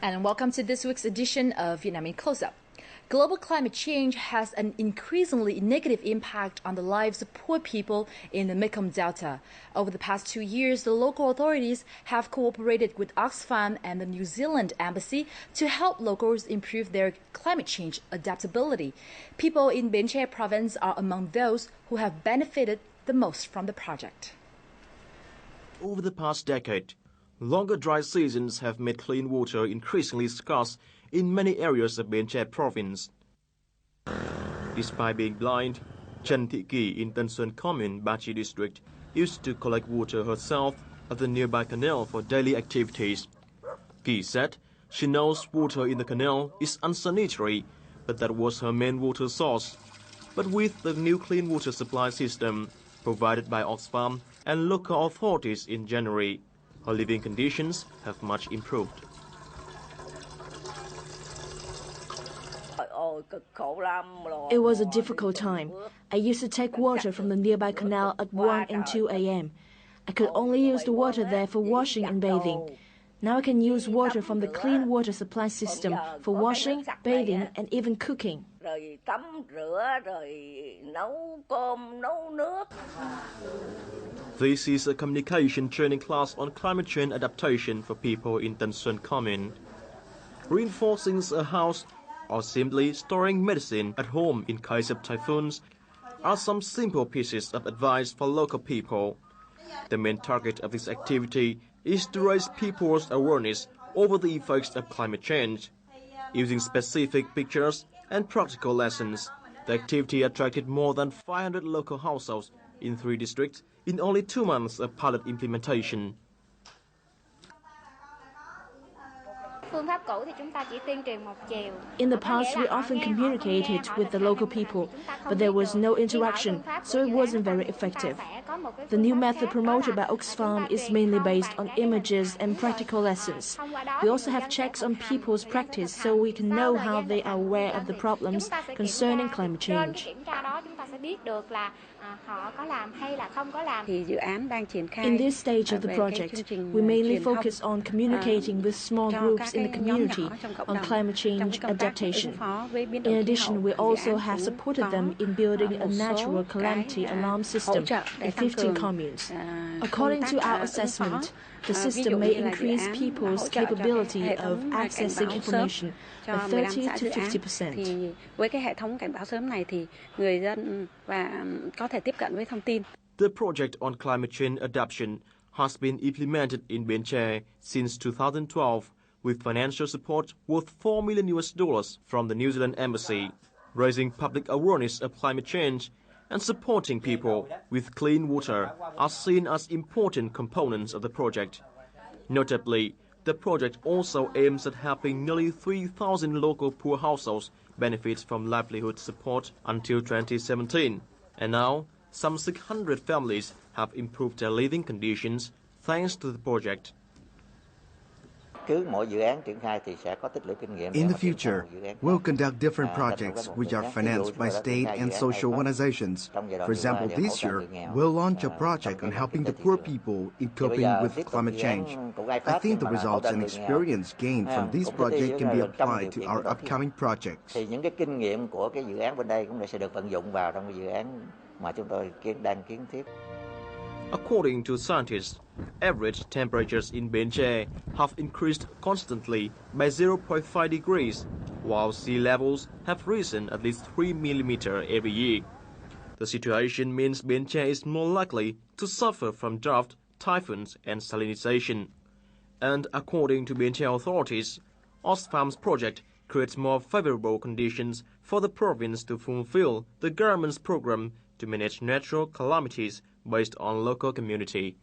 And welcome to this week's edition of Vietnam in Close-Up. Global climate change has an increasingly negative impact on the lives of poor people in the Mekong Delta. Over the past 2 years, the local authorities have cooperated with Oxfam and the New Zealand Embassy to help locals improve their climate change adaptability. People in Bến Tre province are among those who have benefited the most from the project. Over the past decade, longer dry seasons have made clean water increasingly scarce in many areas of Bến Tre province. Despite being blind, Trần Thị Kỳ in Tân Xuân Commune, Ba Chi district, used to collect water herself at the nearby canal for daily activities. Kỳ said she knows water in the canal is unsanitary, but that was her main water source. But with the new clean water supply system provided by Oxfam and local authorities in January, her living conditions have much improved. It was a difficult time. I used to take water from the nearby canal at 1 and 2 a.m. I could only use the water there for washing and bathing. Now I can use water from the clean water supply system for washing, bathing, and even cooking. This is a communication training class on climate change adaptation for people in Tân Xuân Commune. Reinforcing a house or simply storing medicine at home in case of typhoons are some simple pieces of advice for local people. The main target of this activity is to raise people's awareness over the effects of climate change. Using specific pictures and practical lessons, the activity attracted more than 500 local households in 3 districts in only 2 months of pilot implementation. In the past, we often communicated with the local people, but there was no interaction, so it wasn't very effective. The new method promoted by Oxfam is mainly based on images and practical lessons. We also have checks on people's practice so we can know how they are aware of the problems concerning climate change. In this stage of the project, we mainly focus on communicating with small groups in the community on climate change adaptation. In addition, we also have supported them in building a natural calamity alarm system in 15 communes. According to our assessment, the system may increase people's capability of accessing information by 30 to 50%. The project on climate change adaptation has been implemented in Bến Tre since 2012 with financial support worth $4 million from the New Zealand Embassy, raising public awareness of climate change and supporting people with clean water are seen as important components of the project. Notably, the project also aims at helping nearly 3,000 local poor households benefit from livelihood support until 2017, and now some 600 families have improved their living conditions thanks to the project. In the future, we'll conduct different projects which are financed by state and social organizations. For example, this year, we'll launch a project on helping the poor people in coping with climate change. I think the results and experience gained from this project can be applied to our upcoming projects. According to scientists, average temperatures in Bến Tre have increased constantly by 0.5 degrees, while sea levels have risen at least 3 millimeters every year. The situation means Bến Tre is more likely to suffer from drought, typhoons, and salinization. And according to Bến Tre authorities, Oxfam's project creates more favorable conditions for the province to fulfill the government's program to manage natural calamities based on local community.